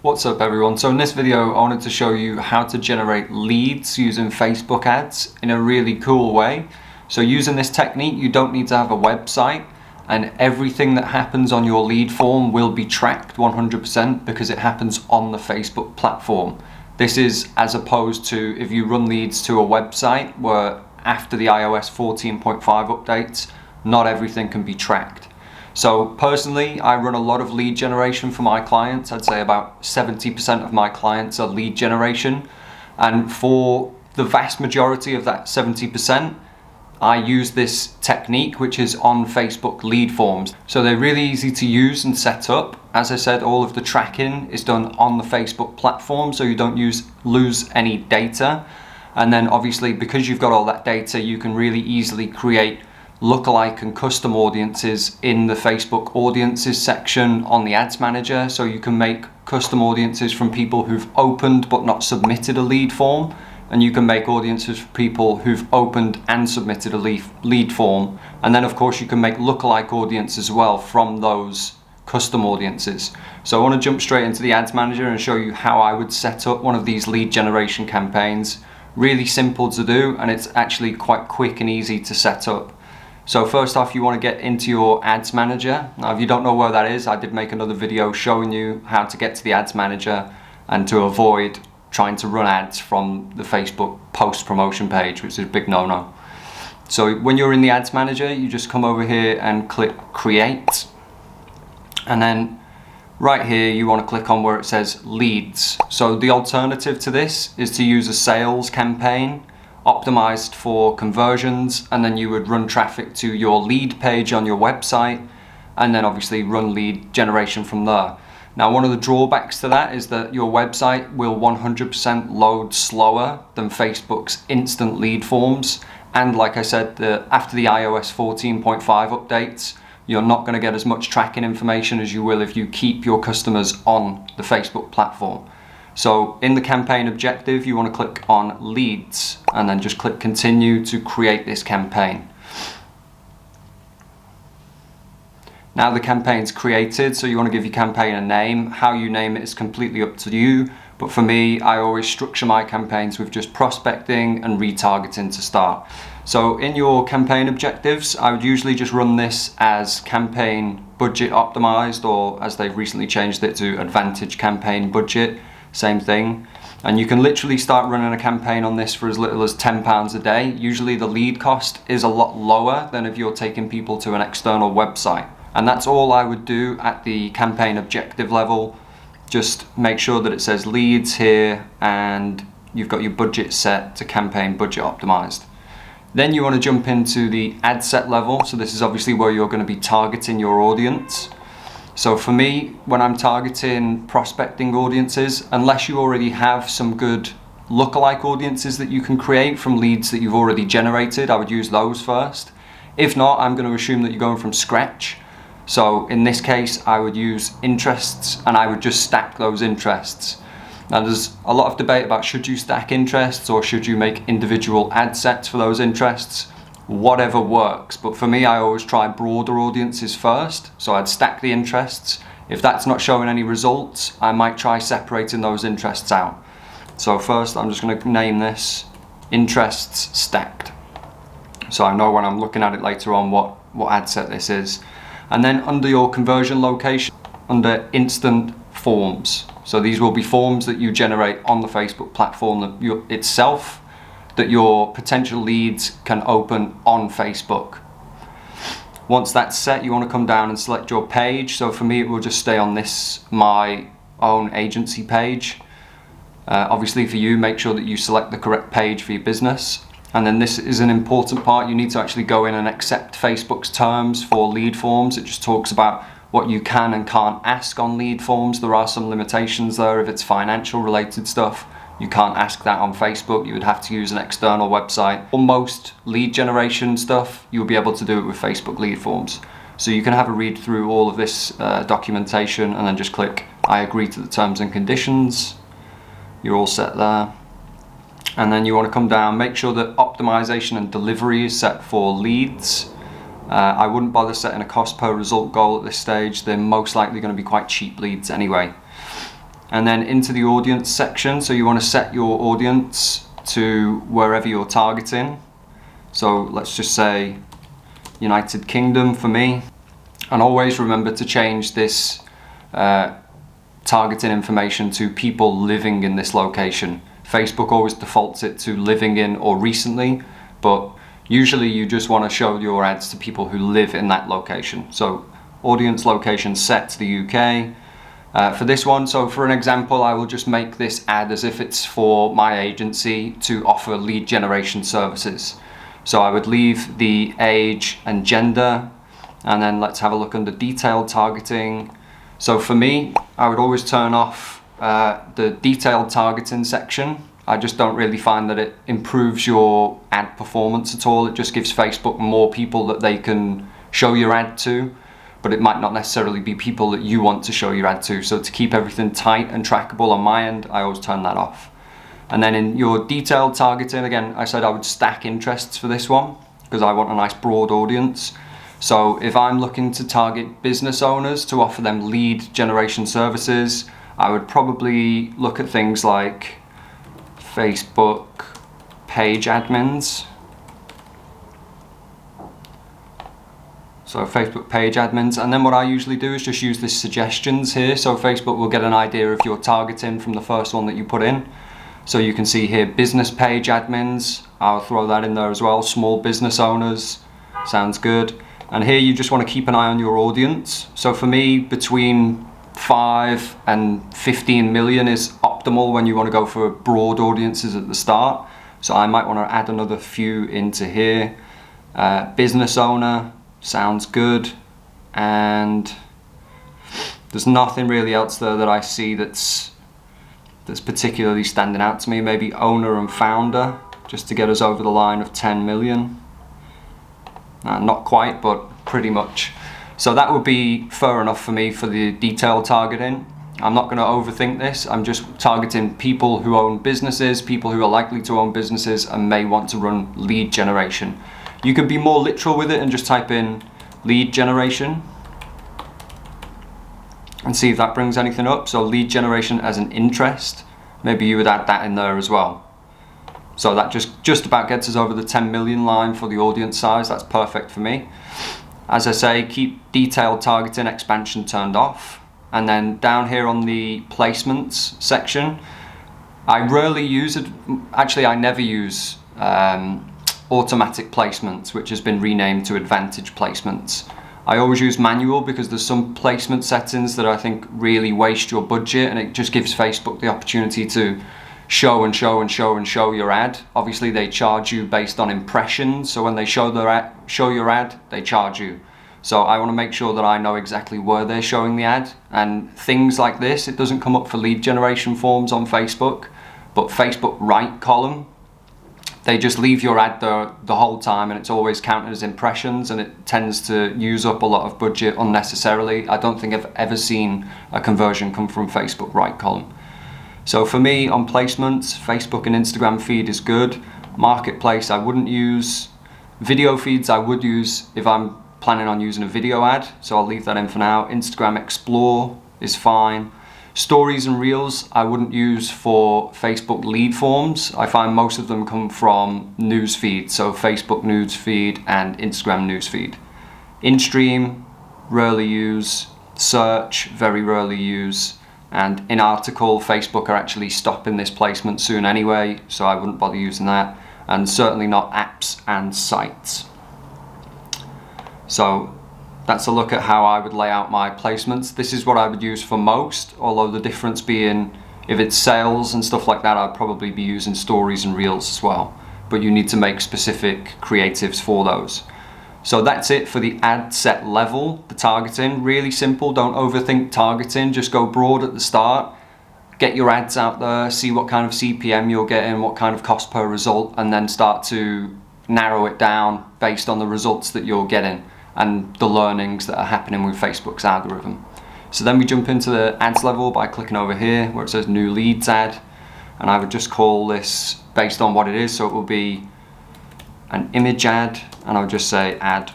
What's up everyone? So in this video I wanted to show you how to generate leads using Facebook ads in a really cool way. So using this technique you don't need to have a website, and everything that happens on your lead form will be tracked 100% because it happens on the Facebook platform. This is as opposed to if you run leads to a website where after the iOS 14.5 updates not everything can be tracked. So personally, I run a lot of lead generation for my clients. I'd say about 70% of my clients are lead generation. And for the vast majority of that 70%, I use this technique, which is on Facebook lead forms. So they're really easy to use and set up. As I said, all of the tracking is done on the Facebook platform, so you don't lose any data. And then obviously, because you've got all that data, you can really easily create lookalike and custom audiences in the Facebook audiences section on the ads manager. So you can make custom audiences from people who've opened but not submitted a lead form, and you can make audiences for people who've opened and submitted a lead form. And then of course you can make lookalike audience as well from those custom audiences. So I want to jump straight into the ads manager and show you how I would set up one of these lead generation campaigns. Really simple to do, and it's actually quite quick and easy to set up. So first off, you want to get into your ads manager. Now if you don't know where that is, I did make another video showing you how to get to the ads manager and to avoid trying to run ads from the Facebook post promotion page, which is a big no-no. So when you're in the ads manager, you just come over here and click create. And then right here, you want to click on where it says leads. So the alternative to this is to use a sales campaign optimized for conversions, and then you would run traffic to your lead page on your website and then obviously run lead generation from there. Now one of the drawbacks to that is that your website will 100% load slower than Facebook's instant lead forms, and like I said, after the iOS 14.5 updates you're not going to get as much tracking information as you will if you keep your customers on the Facebook platform. So in the campaign objective, you want to click on leads and then just click continue to create this campaign. Now the campaign's created, so you want to give your campaign a name. How you name it is completely up to you, but for me, I always structure my campaigns with just prospecting and retargeting to start. So in your campaign objectives, I would usually just run this as campaign budget optimized, or as they've recently changed it to advantage campaign budget. Same thing, and you can literally start running a campaign on this for as little as £10 a day. Usually the lead cost is a lot lower than if you're taking people to an external website, and that's all I would do at the campaign objective level. Just make sure that it says leads here and you've got your budget set to campaign budget optimized. Then you want to jump into the ad set level. So this is obviously where you're going to be targeting your audience. So for me, when I'm targeting prospecting audiences, unless you already have some good lookalike audiences that you can create from leads that you've already generated, I would use those first. If not, I'm going to assume that you're going from scratch. So in this case, I would use interests and I would just stack those interests. Now there's a lot of debate about should you stack interests or should you make individual ad sets for those interests. Whatever works, but for me I always try broader audiences first, so I'd stack the interests. If that's not showing any results, I might try separating those interests out. So first I'm just going to name this interests stacked, so I know when I'm looking at it later on what ad set this is. And then under your conversion location, under instant forms, so these will be forms that you generate on the Facebook platform itself, that your potential leads can open on Facebook. Once that's set, you want to come down and select your page. So for me, it will just stay on this, my own agency page. Obviously for you, make sure that you select the correct page for your business. And then this is an important part. You need to actually go in and accept Facebook's terms for lead forms. It just talks about what you can and can't ask on lead forms. There are some limitations there if it's financial related stuff. You can't ask that on Facebook, you would have to use an external website. For most lead generation stuff, you'll be able to do it with Facebook lead forms. So you can have a read through all of this documentation and then just click I agree to the terms and conditions. You're all set there. And then you want to come down, make sure that optimization and delivery is set for leads. I wouldn't bother setting a cost per result goal at this stage. They're most likely going to be quite cheap leads anyway. and then into the audience section. So you want to set your audience to wherever you're targeting. So let's just say United Kingdom for me. And always remember to change this targeting information to people living in this location. Facebook always defaults it to living in or recently, but usually you just want to show your ads to people who live in that location. So audience location set to the UK. For this one, so for an example, I will just make this ad as if it's for my agency to offer lead generation services. So I would leave the age and gender, and then let's have a look under detailed targeting. So for me, I would always turn off the detailed targeting section. I just don't really find that it improves your ad performance at all. It just gives Facebook more people that they can show your ad to, but it might not necessarily be people that you want to show your ad to. So to keep everything tight and trackable on my end, I always turn that off. And then in your detailed targeting, again, I said I would stack interests for this one because I want a nice broad audience. So if I'm looking to target business owners to offer them lead generation services, I would probably look at things like Facebook page admins. So Facebook page admins, and then what I usually do is just use this suggestions here. So Facebook will get an idea of your targeting from the first one that you put in. So you can see here business page admins, I'll throw that in there as well. Small business owners, sounds good. And here you just want to keep an eye on your audience. So for me, between 5 and 15 million is optimal when you want to go for broad audiences at the start. So I might want to add another few into here. Business owner, sounds good. And there's nothing really else there that I see that's particularly standing out to me. Maybe owner and founder, just to get us over the line of 10 million. Not quite, but pretty much. So that would be fair enough for me for the detailed targeting. I'm not going to overthink this. I'm just targeting people who own businesses, people who are likely to own businesses and may want to run lead generation. You can be more literal with it and just type in lead generation and see if that brings anything up. So lead generation as an interest, maybe you would add that in there as well. So that just about gets us over the 10 million line for the audience size. That's perfect for me. As I say, keep detailed targeting expansion turned off. And then down here on the placements section, I rarely use it. Actually, I never use automatic placements, which has been renamed to advantage placements. I always use manual because there's some placement settings that I think really waste your budget, and it just gives Facebook the opportunity to show and show and show and show your ad. Obviously they charge you based on impressions, so when they show your ad, they charge you. So I want to make sure that I know exactly where they're showing the ad, and things like this, it doesn't come up for lead generation forms on Facebook, but Facebook right column, they just leave your ad there the whole time and it's always counted as impressions, and it tends to use up a lot of budget unnecessarily. I don't think I've ever seen a conversion come from Facebook right column. So for me on placements, Facebook and Instagram feed is good. Marketplace I wouldn't use. Video feeds I would use if I'm planning on using a video ad, so I'll leave that in for now. Instagram Explore is fine. Stories and Reels I wouldn't use for Facebook lead forms. I find most of them come from news feed, so Facebook news feed and Instagram news feed. In-stream, rarely use. Search, very rarely use. And in article, Facebook are actually stopping this placement soon anyway, so I wouldn't bother using that. And certainly not apps and sites. So that's a look at how I would lay out my placements. This is what I would use for most, although the difference being if it's sales and stuff like that, I'd probably be using stories and reels as well. But you need to make specific creatives for those. So that's it for the ad set level, the targeting. Really simple, don't overthink targeting, just go broad at the start. Get your ads out there, see what kind of CPM you're getting, what kind of cost per result, and then start to narrow it down based on the results that you're getting and the learnings that are happening with Facebook's algorithm. So then we jump into the ads level by clicking over here where it says new leads ad, and I would just call this based on what it is, so it will be an image ad, and I would just say ad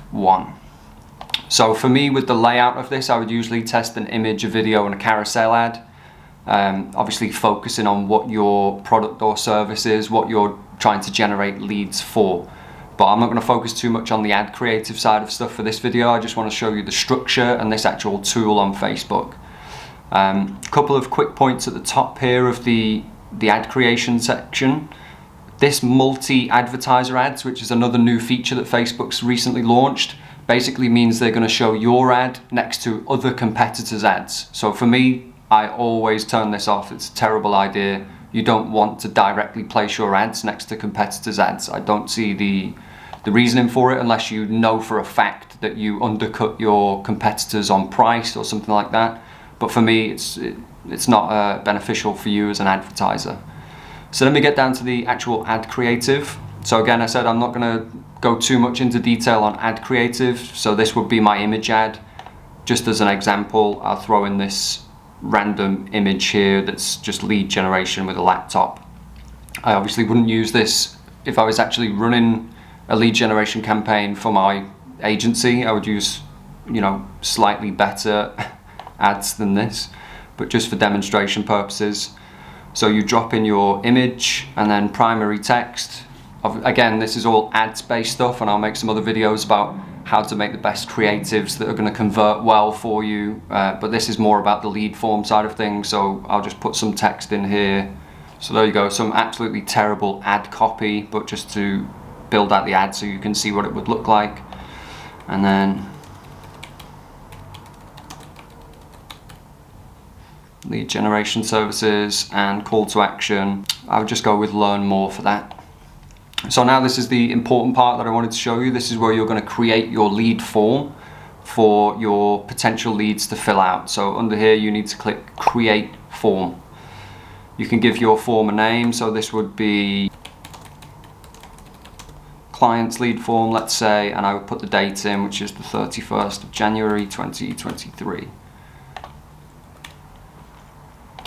1. So for me with the layout of this, I would usually test an image, a video and a carousel ad. obviously focusing on what your product or service is, what you're trying to generate leads for. But I'm not going to focus too much on the ad creative side of stuff for this video. I just want to show you the structure and this actual tool on Facebook. A couple of quick points at the top here of the ad creation section. This multi-advertiser ads, which is another new feature that Facebook's recently launched, basically means they're going to show your ad next to other competitors' ads. So for me, I always turn this off. It's a terrible idea. You don't want to directly place your ads next to competitors' ads. I don't see the reasoning for it unless you know for a fact that you undercut your competitors on price or something like that. But for me, it's not beneficial for you as an advertiser. So let me get down to the actual ad creative. So again, I said I'm not going to go too much into detail on ad creative. So this would be my image ad. Just as an example, I'll throw in this random image here that's just lead generation with a laptop. I obviously wouldn't use this if I was actually running a lead generation campaign for my agency. I would use, slightly better ads than this, but just for demonstration purposes. So you drop in your image and then primary text. Again, this is all ads-based stuff, and I'll make some other videos about how to make the best creatives that are going to convert well for you. But this is more about the lead form side of things, so I'll just put some text in here. So there you go, some absolutely terrible ad copy, but just to build out the ad so you can see what it would look like. And then lead generation services and call to action. I would just go with learn more for that. So now this is the important part that I wanted to show you. This is where you're going to create your lead form for your potential leads to fill out. So under here you need to click create form. You can give your form a name, so this would be client's lead form, let's say, and I would put the date in, which is the 31st of January 2023.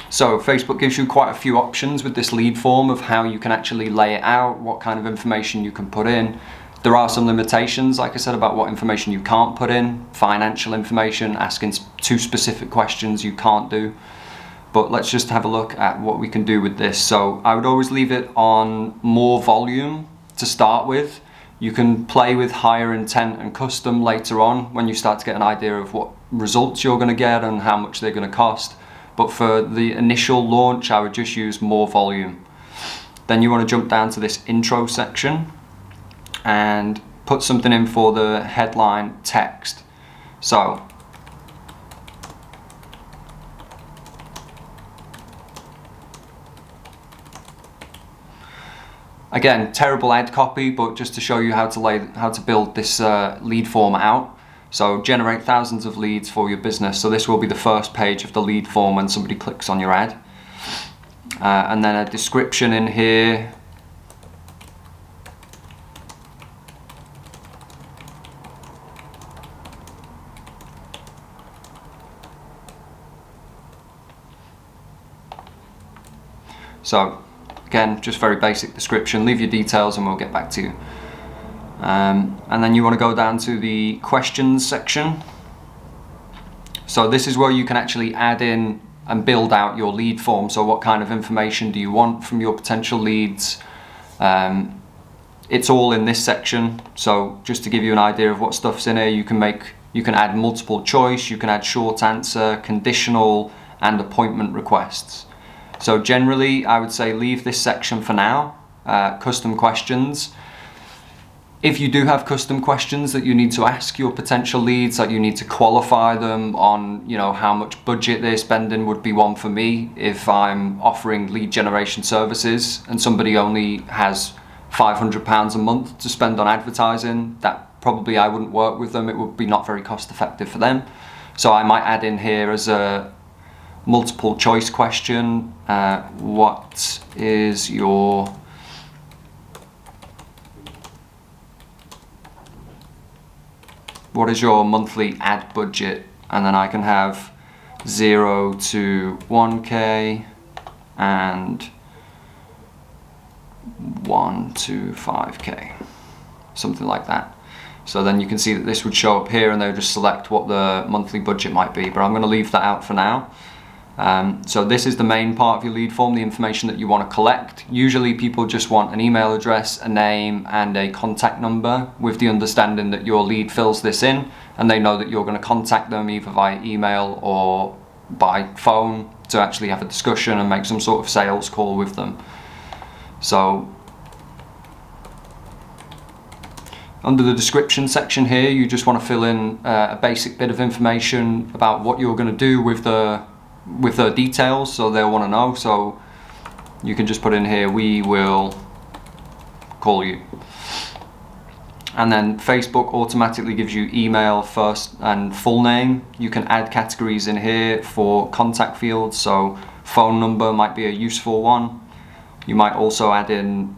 So Facebook gives you quite a few options with this lead form of how you can actually lay it out, what kind of information you can put in. There are some limitations, like I said, about what information you can't put in. Financial information, asking too specific questions you can't do. But let's just have a look at what we can do with this. So I would always leave it on more volume to start with. You can play with higher intent and custom later on when you start to get an idea of what results you're going to get and how much they're going to cost. But for the initial launch, I would just use more volume. Then you want to jump down to this intro section and put something in for the headline text. So again, terrible ad copy, but just to show you how to build this lead form out. So generate thousands of leads for your business. So this will be the first page of the lead form when somebody clicks on your ad. And then a description in here. So again, just very basic description. Leave your details and we'll get back to you. And then you want to go down to the questions section. So this is where you can actually add in and build out your lead form. So what kind of information do you want from your potential leads? It's all in this section. So just to give you an idea of what stuff's in here, you can add multiple choice, you can add short answer, conditional, and appointment requests. So generally, I would say leave this section for now. Custom questions. If you do have custom questions that you need to ask your potential leads, like you need to qualify them on, how much budget they're spending, would be one for me. If I'm offering lead generation services and somebody only has £500 a month to spend on advertising, that probably I wouldn't work with them. It would be not very cost effective for them. So I might add in here as a multiple choice question, what is your monthly ad budget? And then I can have 0 to 1K and 1 to 5K, something like that. So then you can see that this would show up here and they'll just select what the monthly budget might be, but I'm going to leave that out for now. So this is the main part of your lead form, the information that you want to collect. Usually people just want an email address, a name and a contact number, with the understanding that your lead fills this in and they know that you're going to contact them either via email or by phone to actually have a discussion and make some sort of sales call with them. So under the description section here, you just want to fill in a basic bit of information about what you're going to do with the details, so they'll want to know. So you can just put in here, we will call you. And then Facebook automatically gives you email, first and full name. You can add categories in here for contact fields, so phone number might be a useful one. You might also add in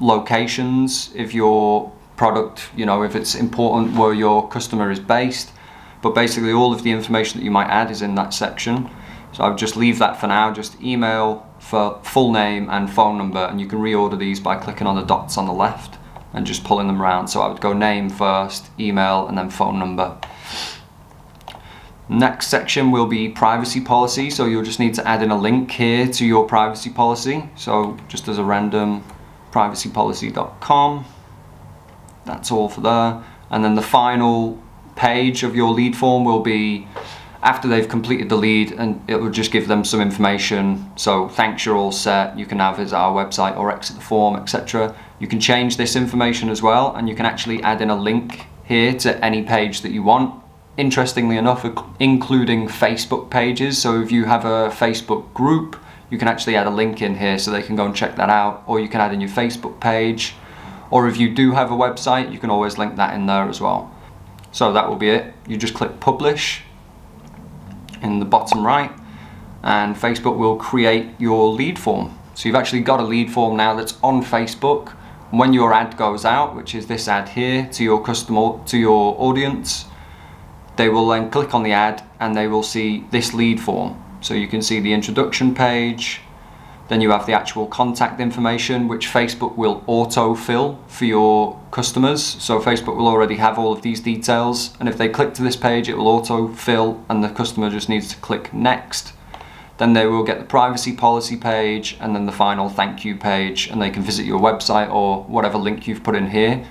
locations if your product, if it's important where your customer is based. But basically all of the information that you might add is in that section. So I would just leave that for now, just email, for full name and phone number, and you can reorder these by clicking on the dots on the left and just pulling them around. So I would go name first, email, and then phone number. Next section will be privacy policy. So you'll just need to add in a link here to your privacy policy. So just as a random, privacypolicy.com. That's all for there. And then the final page of your lead form will be after they've completed the lead, and it will just give them some information. So thanks, you're all set, you can now visit our website or exit the form, etc. You can change this information as well, and you can actually add in a link here to any page that you want. Interestingly enough, including Facebook pages. So if you have a Facebook group, you can actually add a link in here so they can go and check that out, or you can add in your Facebook page, or if you do have a website, you can always link that in there as well. So that will be it. You just click publish in the bottom right, and Facebook will create your lead form. So you've actually got a lead form now that's on Facebook. When your ad goes out, which is this ad here, to your customer, to your audience, they will then click on the ad and they will see this lead form. So you can see the introduction page, then you have the actual contact information, which Facebook will auto-fill for your customers. So Facebook will already have all of these details, and if they click to this page, it will auto-fill and the customer just needs to click next. Then they will get the privacy policy page and then the final thank you page, and they can visit your website or whatever link you've put in here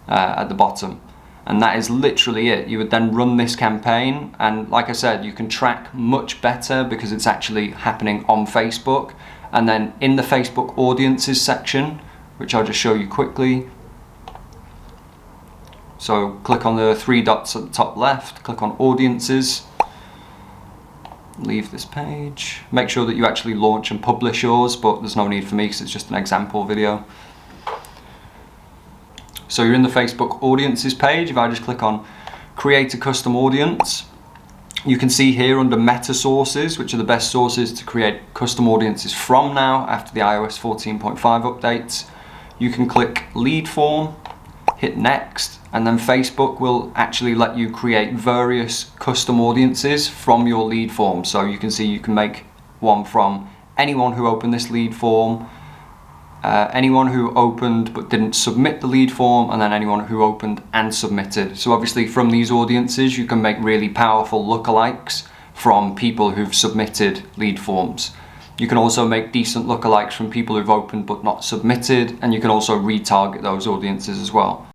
at the bottom. And that is literally it. You would then run this campaign, and like I said, you can track much better because it's actually happening on Facebook. And then in the Facebook audiences section, which I'll just show you quickly. So click on the three dots at the top left, click on audiences, leave this page. Make sure that you actually launch and publish yours, but there's no need for me because it's just an example video. So you're in the Facebook audiences page. If I just click on create a custom audience, you can see here under meta sources, which are the best sources to create custom audiences from now after the iOS 14.5 updates. You can click lead form, hit next, and then Facebook will actually let you create various custom audiences from your lead form. So you can see you can make one from anyone who opened this lead form, anyone who opened but didn't submit the lead form, and then anyone who opened and submitted. So obviously from these audiences you can make really powerful lookalikes from people who've submitted lead forms. You can also make decent lookalikes from people who've opened but not submitted, and you can also retarget those audiences as well.